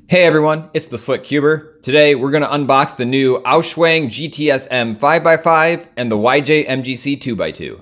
Hey everyone, it's TheSlickCuber. Today we're going to unbox the new Aochuang GTS M 5x5 and the YJ MGC 2x2.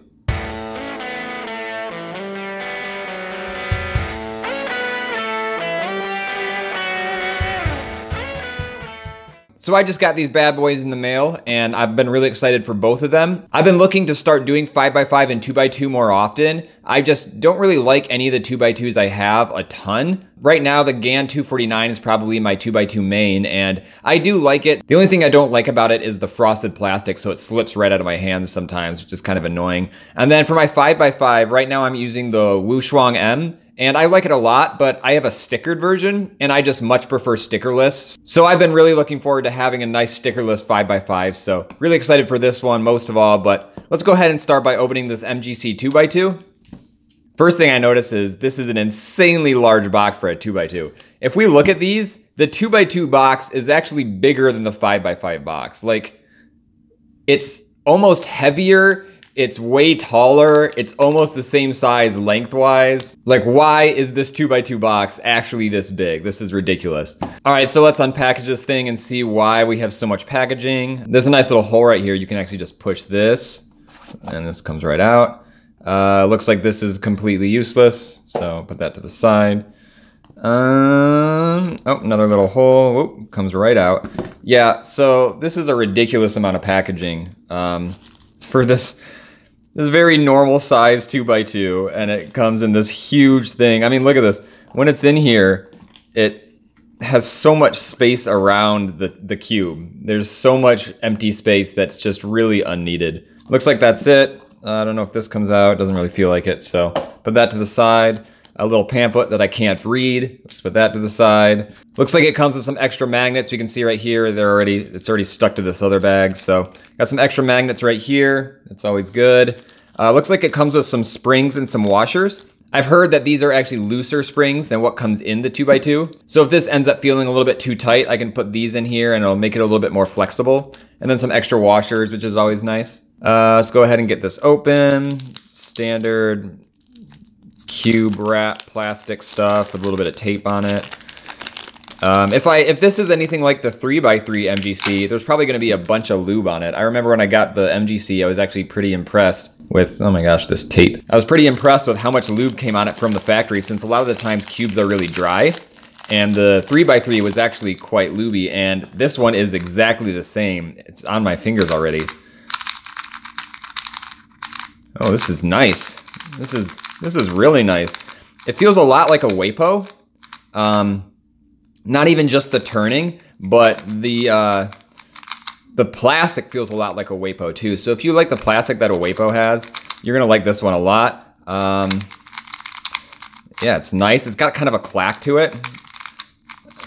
So I just got these bad boys in the mail and I've been really excited for both of them. I've been looking to start doing 5x5 and 2x2 more often. I just don't really like any of the 2x2s I have a ton. Right now the GAN 249 is probably my 2x2 main and I do like it. The only thing I don't like about it is the frosted plastic, so it slips right out of my hands sometimes, which is kind of annoying. And then for my 5x5, right now I'm using the Aochuang M. And I like it a lot, but I have a stickered version and I just much prefer stickerless. So I've been really looking forward to having a nice stickerless 5x5. So really excited for this one most of all, but let's go ahead and start by opening this MGC 2x2. First thing I notice is this is an insanely large box for a 2x2. If we look at these, the 2x2 box is actually bigger than the 5x5 box. Like, it's almost heavier. It's way taller. It's almost the same size lengthwise. Like, why is this 2x2 box actually this big? This is ridiculous. All right, so let's unpackage this thing and see why we have so much packaging. There's a nice little hole right here. You can actually just push this and this comes right out. Looks like this is completely useless. So put that to the side. Oh, another little hole. Whoop, comes right out. Yeah, so this is a ridiculous amount of packaging for this very normal size 2x2, and it comes in this huge thing. I mean, look at this. When it's in here, it has so much space around the cube. There's so much empty space that's just really unneeded. Looks like that's it. I don't know if this comes out. Doesn't really feel like it, so put that to the side. A little pamphlet that I can't read. Let's put that to the side. Looks like it comes with some extra magnets. You can see right here, it's already stuck to this other bag. So got some extra magnets right here. It's always good. Looks like it comes with some springs and some washers. I've heard that these are actually looser springs than what comes in the 2x2. So if this ends up feeling a little bit too tight, I can put these in here and it'll make it a little bit more flexible. And then some extra washers, which is always nice. Let's go ahead and get this open. Standard cube wrap plastic stuff with a little bit of tape on it. If this is anything like the 3x3 MGC, there's probably going to be a bunch of lube on it. I remember when I got the MGC, I was actually pretty impressed with, oh my gosh, this tape. I was pretty impressed with how much lube came on it from the factory, since a lot of the times cubes are really dry. And the 3x3 was actually quite lubey, and this one is exactly the same. It's on my fingers already. Oh, this is nice. This is really nice. It feels a lot like a Wapo. Not even just the turning, but the plastic feels a lot like a Wapo too. So if you like the plastic that a Wapo has, you're gonna like this one a lot. Yeah, it's nice. It's got kind of a clack to it.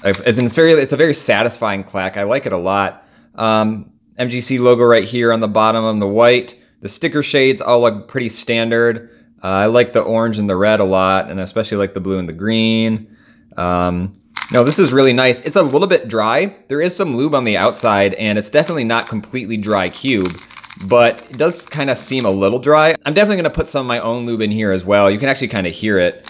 It's a very satisfying clack. I like it a lot. MGC logo right here on the bottom on the white. The sticker shades all look pretty standard. I like the orange and the red a lot, and especially like the blue and the green. No, this is really nice. It's a little bit dry. There is some lube on the outside, and it's definitely not completely dry cube, but it does kind of seem a little dry. I'm definitely gonna put some of my own lube in here as well. You can actually kind of hear it.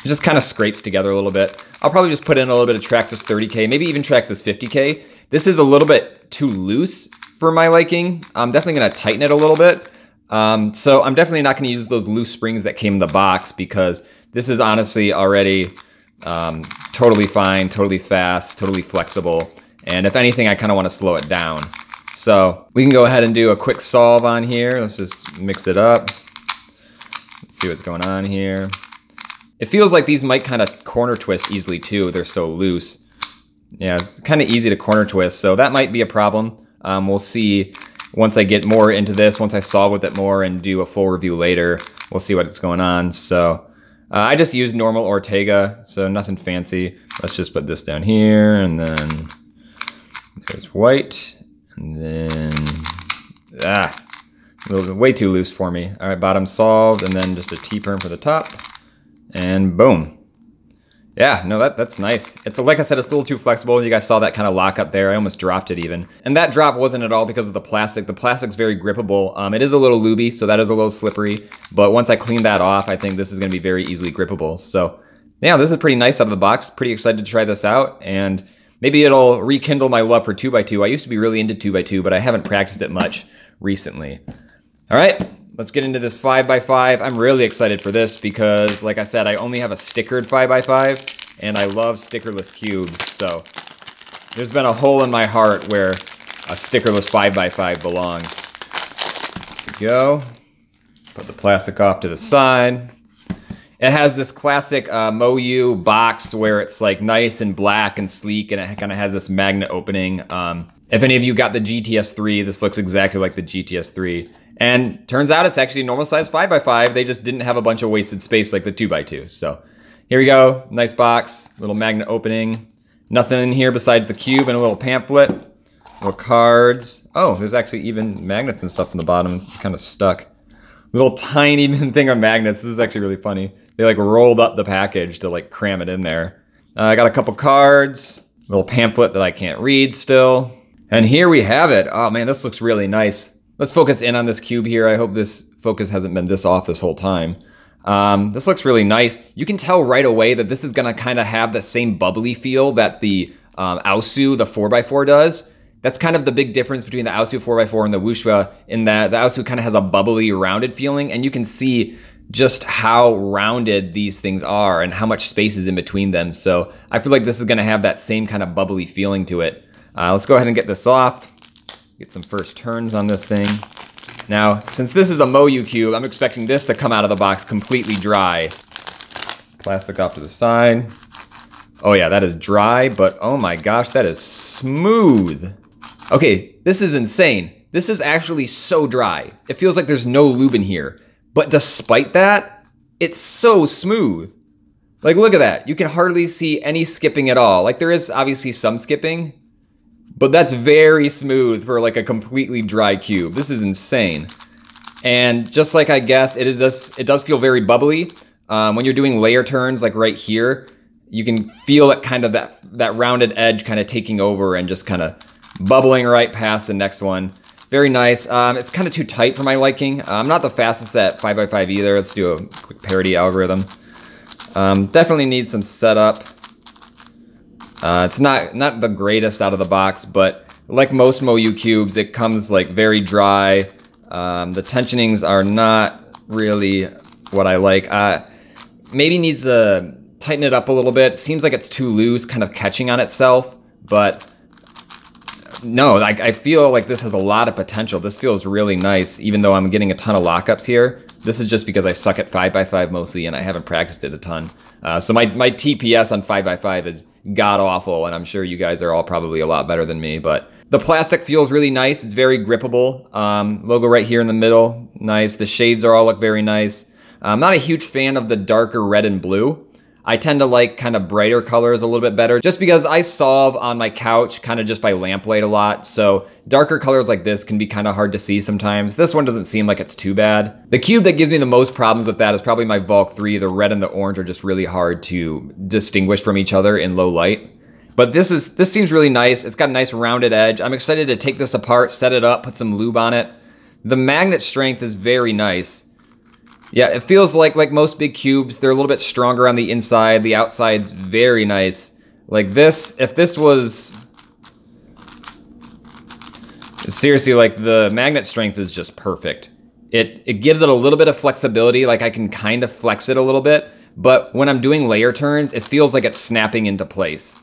It just kind of scrapes together a little bit. I'll probably just put in a little bit of Traxxas 30K, maybe even Traxxas 50K. This is a little bit too loose for my liking. I'm definitely gonna tighten it a little bit. So I'm definitely not gonna use those loose springs that came in the box, because this is honestly already totally fine, totally fast, totally flexible. And if anything, I kind of want to slow it down. So we can go ahead and do a quick solve on here. Let's just mix it up. Let's see what's going on here. It feels like these might kind of corner twist easily too. They're so loose. Yeah, it's kind of easy to corner twist, so that might be a problem. We'll see once I get more into this, once I solve with it more and do a full review later, we'll see what's going on. So I just used normal Ortega, so nothing fancy. Let's just put this down here, and then there's white, and then, way too loose for me. All right, bottom solved, and then just a T-perm for the top, and boom. Yeah, no, that's nice. It's like I said, it's a little too flexible. You guys saw that kind of lock up there. I almost dropped it even. And that drop wasn't at all because of the plastic. The plastic's very grippable. It is a little lubey, so that is a little slippery. But once I clean that off, I think this is gonna be very easily grippable. So Yeah, this is pretty nice out of the box. Pretty excited to try this out, and maybe it'll rekindle my love for 2x2. I used to be really into 2x2, but I haven't practiced it much recently. All right, let's get into this 5x5. I'm really excited for this because, like I said, I only have a stickered 5x5, and I love stickerless cubes. So there's been a hole in my heart where a stickerless 5x5 belongs. There we go. Put the plastic off to the side. It has this classic MoU box where it's like nice and black and sleek, and it kind of has this magnet opening. If any of you got the GTS 3, this looks exactly like the GTS 3. And turns out it's actually a normal size 5x5. They just didn't have a bunch of wasted space like the 2x2. So here we go. Nice box, little magnet opening. Nothing in here besides the cube and a little pamphlet. Little cards. Oh, there's actually even magnets and stuff on the bottom. Kind of stuck. Little tiny thing of magnets. This is actually really funny. They like rolled up the package to like cram it in there. I got a couple cards, a little pamphlet that I can't read still. And here we have it. Oh man, this looks really nice. Let's focus in on this cube here. I hope this focus hasn't been this off this whole time. This looks really nice. You can tell right away that this is gonna kind of have the same bubbly feel that the Aochu, the 4x4 does. That's kind of the big difference between the Aochu 4x4 and the Wuxia, in that the Aochu kind of has a bubbly, rounded feeling, and you can see just how rounded these things are and how much space is in between them. So I feel like this is gonna have that same kind of bubbly feeling to it. Let's go ahead and get this off. Get some first turns on this thing. Now, since this is a MoU cube, I'm expecting this to come out of the box completely dry. Plastic off to the side. Oh yeah, that is dry, but oh my gosh, that is smooth. Okay, this is insane. This is actually so dry. It feels like there's no lube in here. But despite that, it's so smooth. Like, look at that. You can hardly see any skipping at all. Like, there is obviously some skipping, but that's very smooth for like a completely dry cube. This is insane. And just like I guess, it does feel very bubbly. When you're doing layer turns, like right here, you can feel it kind of that rounded edge kind of taking over and just kind of bubbling right past the next one. Very nice. It's kind of too tight for my liking. I'm not the fastest at 5x5 either. Let's do a quick parity algorithm. Definitely needs some setup. It's not the greatest out of the box, but like most MoU cubes, it comes like very dry. The tensionings are not really what I like. Maybe needs to tighten it up a little bit. Seems like it's too loose, kind of catching on itself, but no, I feel like this has a lot of potential. This feels really nice, even though I'm getting a ton of lockups here. This is just because I suck at 5x5 mostly, and I haven't practiced it a ton. So my TPS on 5x5 is god-awful, and I'm sure you guys are all probably a lot better than me, but the plastic feels really nice. It's very grippable. Logo right here in the middle, nice. The shades all look very nice. I'm not a huge fan of the darker red and blue. I tend to like kind of brighter colors a little bit better, just because I solve on my couch kind of just by lamplight a lot. So darker colors like this can be kind of hard to see sometimes. This one doesn't seem like it's too bad. The cube that gives me the most problems with that is probably my Vulc 3. The red and the orange are just really hard to distinguish from each other in low light. But this seems really nice. It's got a nice rounded edge. I'm excited to take this apart, set it up, put some lube on it. The magnet strength is very nice. Yeah, it feels like most big cubes, they're a little bit stronger on the inside. The outside's very nice. Like this, if this was... Seriously, like the magnet strength is just perfect. It gives it a little bit of flexibility, like I can kind of flex it a little bit, but when I'm doing layer turns, it feels like it's snapping into place.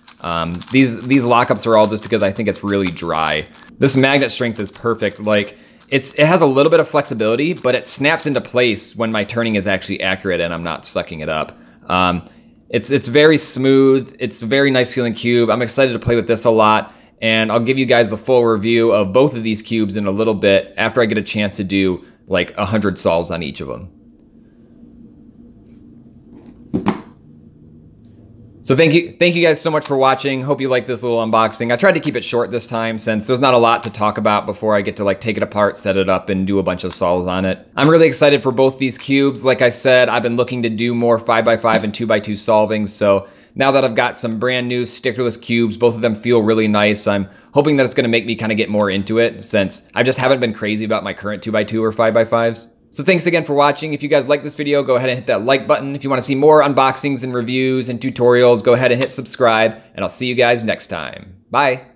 These lockups are all just because I think it's really dry. This magnet strength is perfect. Like, it has a little bit of flexibility, but it snaps into place when my turning is actually accurate and I'm not sucking it up. It's very smooth. It's a very nice feeling cube. I'm excited to play with this a lot, and I'll give you guys the full review of both of these cubes in a little bit after I get a chance to do like 100 solves on each of them. So thank you guys so much for watching. Hope you like this little unboxing. I tried to keep it short this time since there's not a lot to talk about before I get to like take it apart, set it up, and do a bunch of solves on it. I'm really excited for both these cubes. Like I said, I've been looking to do more 5x5 and 2x2 solving. So now that I've got some brand new stickerless cubes, both of them feel really nice. I'm hoping that it's gonna make me kind of get more into it since I just haven't been crazy about my current 2x2 or 5x5s. So thanks again for watching. If you guys like this video, go ahead and hit that like button. If you want to see more unboxings and reviews and tutorials, go ahead and hit subscribe, and I'll see you guys next time. Bye.